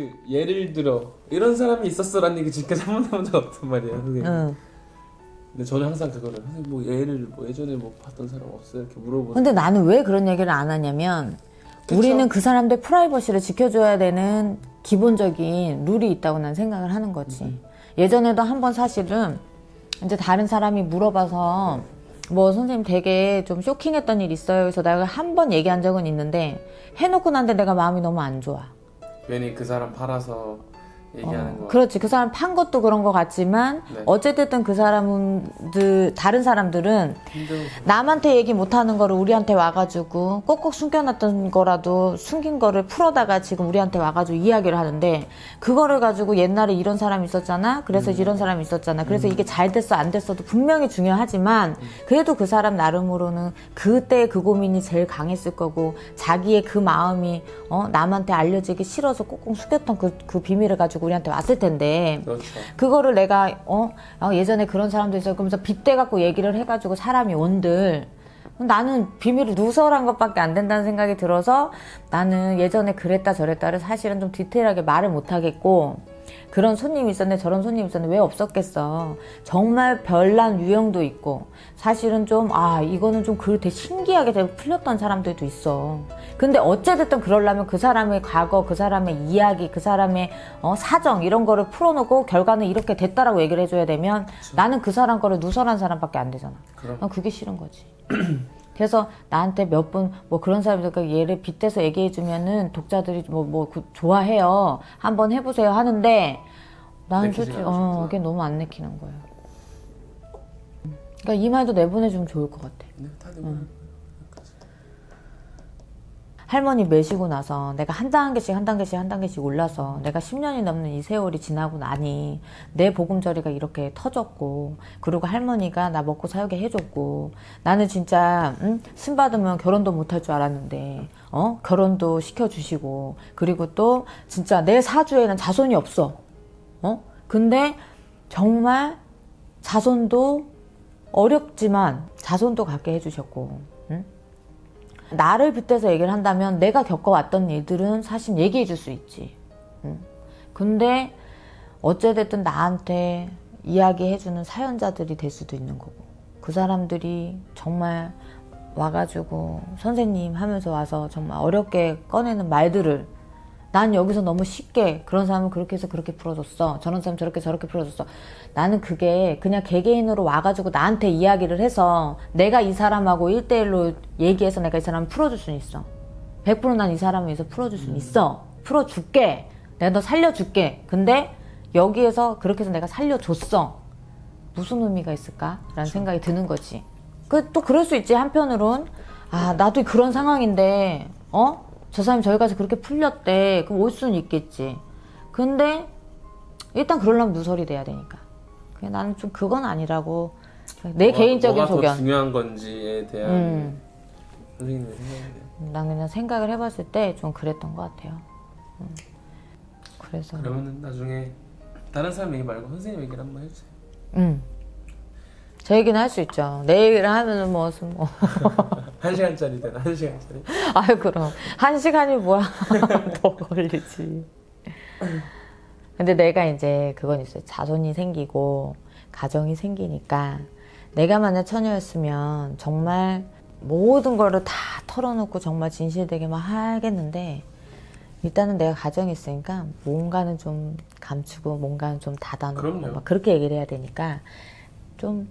솔직히 예를 들어 이런 사람이 있었어라는 얘기 지금까지 한 번도 해본 적 없단 말이야 선생님. 근데 저는 항상 그거를 선생님 뭐 예를 뭐 예전에 뭐 봤던 사람 없어요? 이렇게 물어보는. 근데 나는 왜 그런 얘기를 안 하냐면 그쵸? 우리는 그 사람들 프라이버시를 지켜줘야 되는 기본적인 룰이 있다고 난 생각을 하는 거지. 예전에도 한번 사실은 이제 다른 사람이 물어봐서 뭐 선생님 되게 좀 쇼킹했던 일 있어요. 그래서 내가 한 번 얘기한 적은 있는데 해놓고 난데 내가 마음이 너무 안 좋아. 괜히 그 사람 팔아서 얘기하는 거. 그렇지. 그 사람 판 것도 그런 것 같지만 네. 어쨌든 그 사람들 다른 사람들은 힘들어서. 남한테 얘기 못하는 거를 우리한테 와가지고 꼭꼭 숨겨놨던 거라도 숨긴 거를 풀어다가 지금 우리한테 와가지고 이야기를 하는데 그거를 가지고 옛날에 이런 사람이 있었잖아. 그래서 이런 사람이 있었잖아. 그래서 이게 잘 됐어 안 됐어도 분명히 중요하지만 그래도 그 사람 나름으로는 그때 그 고민이 제일 강했을 거고 자기의 그 마음이 남한테 알려지기 싫어서 꼭꼭 숨겼던 그 비밀을 가지고 우리한테 왔을 텐데 그렇죠. 그거를 내가 예전에 그런 사람도 있어 그러면서 빗대 갖고 얘기를 해가지고 사람이 온들 나는 비밀을 누설한 것밖에 안 된다는 생각이 들어서 나는 예전에 그랬다 저랬다를 사실은 좀 디테일하게 말을 못 하겠고 그런 손님이 있었네 저런 손님이 있었네 왜 없었겠어. 정말 별난 유형도 있고 사실은 좀 이거는 좀 되게 신기하게 되게 풀렸던 사람들도 있어. 근데 어찌됐든 그러려면 그 사람의 과거 그 사람의 이야기 그 사람의 사정 이런 거를 풀어놓고 결과는 이렇게 됐다라고 얘기를 해줘야 되면 나는 그 사람 거를 누설한 사람밖에 안 되잖아. 난 그게 싫은 거지. 그래서 나한테 몇 분 뭐 그런 사람들 얘를 빗대서 얘기해주면은 독자들이 좋아해요. 한번 해보세요 하는데 나는 솔직히 그게 너무 안 내키는 거예요. 그러니까 이 말도 내보내주면 좋을 것 같아. 네, 다 내보내. 할머니 매시고 나서 내가 한 단계씩 올라서 내가 10년이 넘는 이 세월이 지나고 나니 내 보금자리가 이렇게 터졌고 그리고 할머니가 나 먹고 살게 해줬고 나는 진짜 신 받으면 결혼도 못할 줄 알았는데 결혼도 시켜주시고 그리고 또 진짜 내 사주에는 자손이 없어. 근데 정말 자손도 어렵지만 자손도 갖게 해주셨고 나를 빗대서 얘기를 한다면 내가 겪어왔던 일들은 사실 얘기해 줄 수 있지. 근데 어찌됐든 나한테 이야기해주는 사연자들이 될 수도 있는 거고 그 사람들이 정말 와가지고 선생님 하면서 와서 정말 어렵게 꺼내는 말들을 난 여기서 너무 쉽게 그런 사람은 그렇게 해서 그렇게 풀어줬어. 저런 사람 저렇게 풀어줬어. 나는 그게 그냥 개개인으로 와가지고 나한테 이야기를 해서 내가 이 사람하고 1대1로 얘기해서 내가 이 사람을 풀어줄 수는 있어. 100% 난 이 사람을 위해서 풀어줄 수는 있어. 풀어줄게. 내가 너 살려줄게. 근데 여기에서 그렇게 해서 내가 살려줬어. 무슨 의미가 있을까? 라는 생각이 드는 거지. 또 그럴 수 있지. 한편으론 나도 그런 상황인데 저 사람이 저기 가서 그렇게 풀렸대. 그럼 올 수는 있겠지. 근데 일단 그러려면 누설이 돼야 되니까. 나는 좀 그건 아니라고. 내 개인적인 뭐가 소견. 더 중요한 건지에 대한 선생님의 생각이네요. 난 그냥 생각을 해봤을 때 좀 그랬던 것 같아요. 그래서. 그러면 나중에 다른 사람 얘기 말고 선생님 얘기를 한번 해주세요. 제 얘기는 할 수 있죠. 내 얘기를 하면은 뭐. 1시간짜리 되나? 1시간짜리? 아유, 그럼. 1시간이 뭐야. 더 걸리지. 근데 내가 이제 그건 있어요. 자손이 생기고, 가정이 생기니까, 내가 만약 처녀였으면 정말 모든 거를 다 털어놓고 정말 진실되게 막 하겠는데, 일단은 내가 가정이 있으니까, 뭔가는 좀 감추고, 뭔가는 좀 닫아놓고, 막 그렇게 얘기를 해야 되니까, 좀,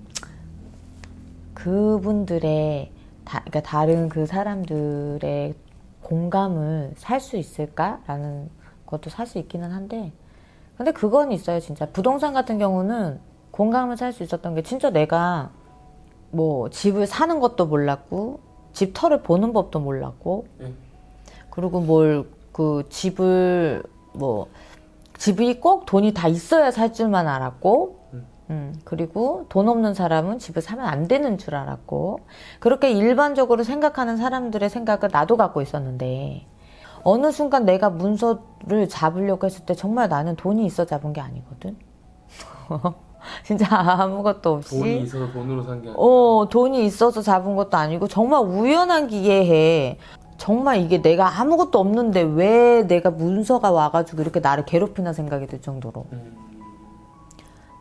그분들의, 그러니까 다른 그 사람들의 공감을 살 수 있을까라는 것도 살 수 있기는 한데 근데 그건 있어요. 진짜 부동산 같은 경우는 공감을 살 수 있었던 게 진짜 내가 뭐 집을 사는 것도 몰랐고 집 터를 보는 법도 몰랐고 그리고 집이 꼭 돈이 다 있어야 살 줄만 알았고 그리고 돈 없는 사람은 집을 사면 안 되는 줄 알았고 그렇게 일반적으로 생각하는 사람들의 생각을 나도 갖고 있었는데 어느 순간 내가 문서를 잡으려고 했을 때 정말 나는 돈이 있어 잡은 게 아니거든. 진짜 아무것도 없이 돈이 있어서 돈으로 산 게 아니고 돈이 있어서 잡은 것도 아니고 정말 우연한 기회에 정말 이게 내가 아무것도 없는데 왜 내가 문서가 와가지고 이렇게 나를 괴롭히나 생각이 들 정도로.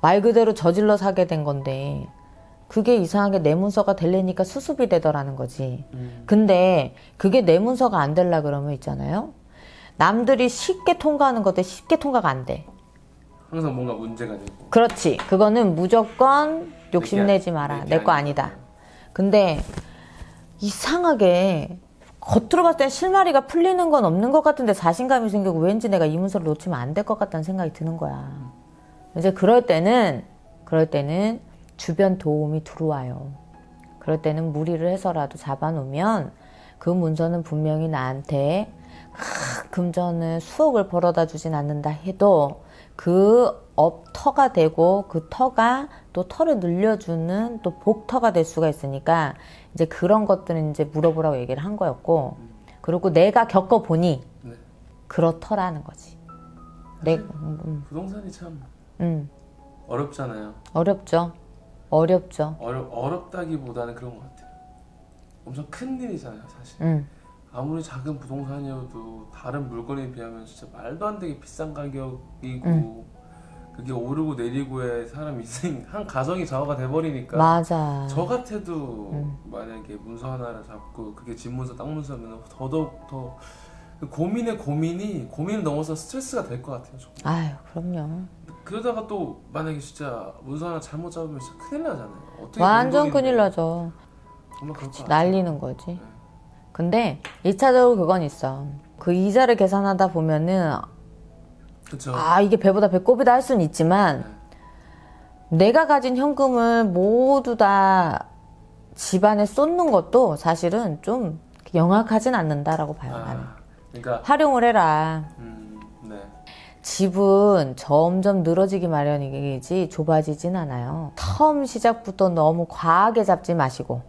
말 그대로 저질러 사게 된 건데 그게 이상하게 내 문서가 되려니까 수습이 되더라는 거지. 근데 그게 내 문서가 안 되려 그러면 있잖아요. 남들이 쉽게 통과하는 것들 쉽게 통과가 안 돼. 항상 뭔가 문제가 되고. 그렇지. 그거는 무조건 욕심내지 마라. 내 거 아니다. 근데 이상하게 겉으로 봤을 땐 실마리가 풀리는 건 없는 것 같은데 자신감이 생기고 왠지 내가 이 문서를 놓치면 안 될 것 같다는 생각이 드는 거야. 이제 그럴 때는 주변 도움이 들어와요. 그럴 때는 무리를 해서라도 잡아놓으면 그 문서는 분명히 나한테 금전을 수억을 벌어다 주진 않는다 해도 그 터가 되고 그 터가 또 터를 늘려주는 또 복터가 될 수가 있으니까 이제 그런 것들은 이제 물어보라고 얘기를 한 거였고 그리고 내가 겪어보니 네. 그렇더라는 거지. 부동산이 참 어렵잖아요. 어렵죠. 어렵다기보다는 그런 것 같아요. 엄청 큰 일이잖아요, 사실. 아무리 작은 부동산이어도 다른 물건에 비하면 진짜 말도 안 되게 비싼 가격이고 그게 오르고 내리고에 사람 인생 한 가정이 좌우가 돼버리니까 맞아. 저 같아도 만약에 문서 하나를 잡고 그게 집문서 땅문서면 더더욱 더 고민을 넘어서 스트레스가 될 것 같아요. 정말. 아유 그럼요. 그러다가 또 만약에 진짜 문서 하나 잘못 잡으면 진짜 큰일 나잖아요. 어떻게 완전 큰일 나죠. 정말 그럴 것 같아요. 날리는 거지. 네. 근데 2차적으로 그건 있어. 그 이자를 계산하다 보면은 그쵸. 이게 배보다 배꼽이다 할 수는 있지만 내가 가진 현금을 모두 다 집안에 쏟는 것도 사실은 좀 영악하진 않는다라고 봐요. 나는. 그러니까 활용을 해라. 네. 집은 점점 늘어지기 마련이지 좁아지진 않아요. 처음 시작부터 너무 과하게 잡지 마시고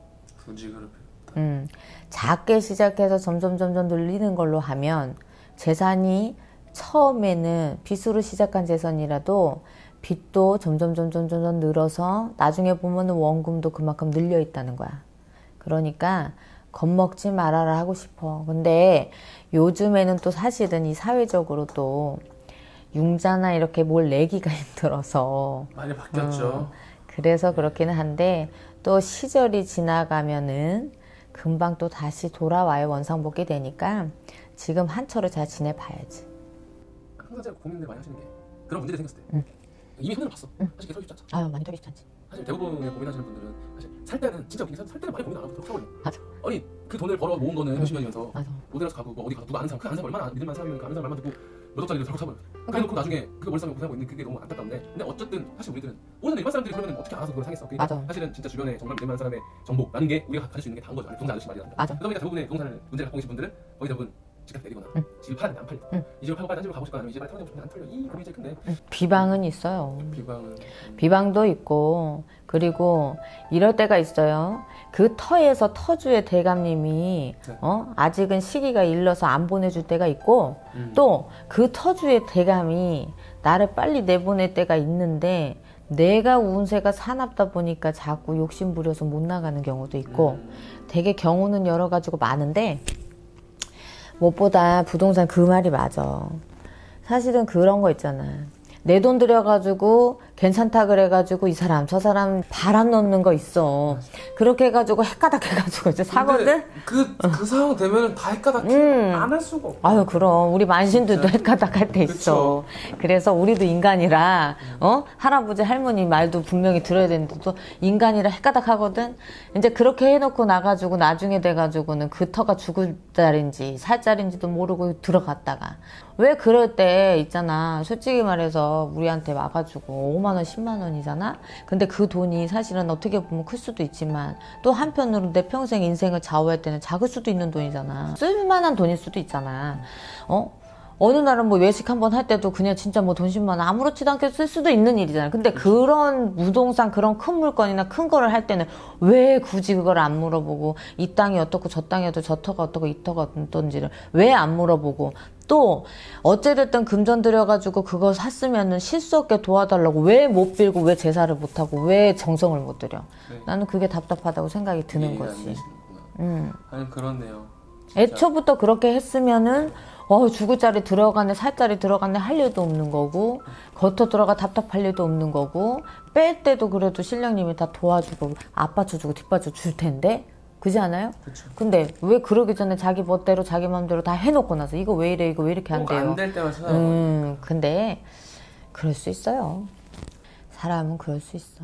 굳이 그럴 필요 없다. 작게 시작해서 점점 늘리는 걸로 하면 재산이 처음에는 빚으로 시작한 재산이라도 빚도 점점 늘어서 나중에 보면 원금도 그만큼 늘려 있다는 거야. 그러니까 겁먹지 말아라 하고 싶어. 근데 요즘에는 또 사실은 이 사회적으로 또 융자나 이렇게 뭘 내기가 힘들어서 많이 바뀌었죠. 그래서 그렇기는 한데 또 시절이 지나가면은 금방 또 다시 돌아와요. 원상복귀 되니까 지금 한철을 잘 지내봐야지. 항상 제가 고민을 많이 하시는 게 그런 문제들이 생겼을 때 이미 손해를 봤어. 사실 계속 쉽지 않죠. 아유 많이 털기 쉽지 않지. 사실 대부분의 고민하시는 분들은 사실 살 때는 진짜 웃긴 게살 때는 많이 고민 안 하고 사버려. 맞아. 아니 그 돈을 벌어 모은 거는 몇십 년이면서 맞아. 모델에서 가고 뭐 어디 가도 누가 아는 사람 그 아는 사람 얼마나 믿을 만한 사람이면 그 아는 사람 말만 듣고 몇 억짜리를 사고 사버려. 그래놓고 나중에 그거 머리 싸면 고생하고 있는 그게 너무 안타까운데 근데 어쨌든 사실 우리들은 오늘 일반 사람들이 그러면 어떻게 알아서 그걸 사겠어. 그러니까 맞아. 사실은 진짜 주변에 정말 믿을 만한 사람의 정보라는 게 우리가 가질 수 있는 게 다인 거죠. 아니, 부동산 아저씨 말이란다. 맞아. 그러다 보니까 대부분의 부동산을 문제를 갖고 계신 분들은 거의 대부분 집값 내리거나 집을 팔았는데 안 팔려. 이 집을 팔고 빨리 딴 집으로 가고 싶거나 아니면 이 집을 팔고 싶은데 안 팔려. 이 고민이 제일 큰데 비방은 있어요. 비방은 비방도 있고 그리고 이럴 때가 있어요. 그 터에서 터주의 대감님이 네. 아직은 시기가 일러서 안 보내줄 때가 있고 또 그 터주의 대감이 나를 빨리 내보낼 때가 있는데 내가 운세가 사납다 보니까 자꾸 욕심 부려서 못 나가는 경우도 있고 되게 경우는 여러 가지고 많은데 무엇보다 부동산 그 말이 맞아. 사실은 그런 거 있잖아. 내 돈 들여가지고 괜찮다 그래가지고 이 사람 저 사람 바람 넣는 거 있어. 그렇게 해가지고 헷가닥 해가지고 이제 사거든? 그 상황 되면은 다 헷가닥 안 할 수가 없어. 아유 그럼 우리 만신들도 헷가닥 할 때 있어. 그래서 우리도 인간이라 할아버지 할머니 말도 분명히 들어야 되는데 또 인간이라 헷가닥 하거든. 이제 그렇게 해놓고 나가지고 나중에 돼가지고는 그 터가 죽을 자리인지 살 자리인지도 모르고 들어갔다가 왜 그럴 때 있잖아. 솔직히 말해서 우리한테 와가지고 5만 원 10만 원이잖아. 근데 그 돈이 사실은 어떻게 보면 클 수도 있지만 또 한편으로 내 평생 인생을 좌우할 때는 작을 수도 있는 돈이잖아. 쓸만한 돈일 수도 있잖아. 어느 날은 뭐 외식 한번 할 때도 그냥 진짜 뭐 돈 10만 원 아무렇지도 않게 쓸 수도 있는 일이잖아. 근데 그런 부동산 그런 큰 물건이나 큰 거를 할 때는 왜 굳이 그걸 안 물어보고 이 땅이 어떻고 저 땅에도 저 터가 어떻고 이 터가 어떤지를 왜 안 물어보고 또 어찌됐든 금전 들여가지고 그거 샀으면은 실수 없게 도와달라고 왜 못 빌고 왜 제사를 못하고 왜 정성을 못 들여. 네. 나는 그게 답답하다고 생각이 드는 이해가 안 거지. 되시는구나. 아니 그렇네요. 애초부터 그렇게 했으면은 죽을자리 들어가네 살자리 들어가네 할 일도 없는 거고 겉어 들어가 답답할 일도 없는 거고 뺄 때도 그래도 신령님이 다 도와주고 앞받쳐주고 뒷받쳐 줄 텐데 그지 않아요? 그쵸. 근데 왜 그러기 전에 자기 멋대로 자기 마음대로 다 해놓고 나서 이거 왜 이래 이거 왜 이렇게 안 돼요? 안 될 때만 찾아가고. 근데 그럴 수 있어요. 사람은 그럴 수 있어.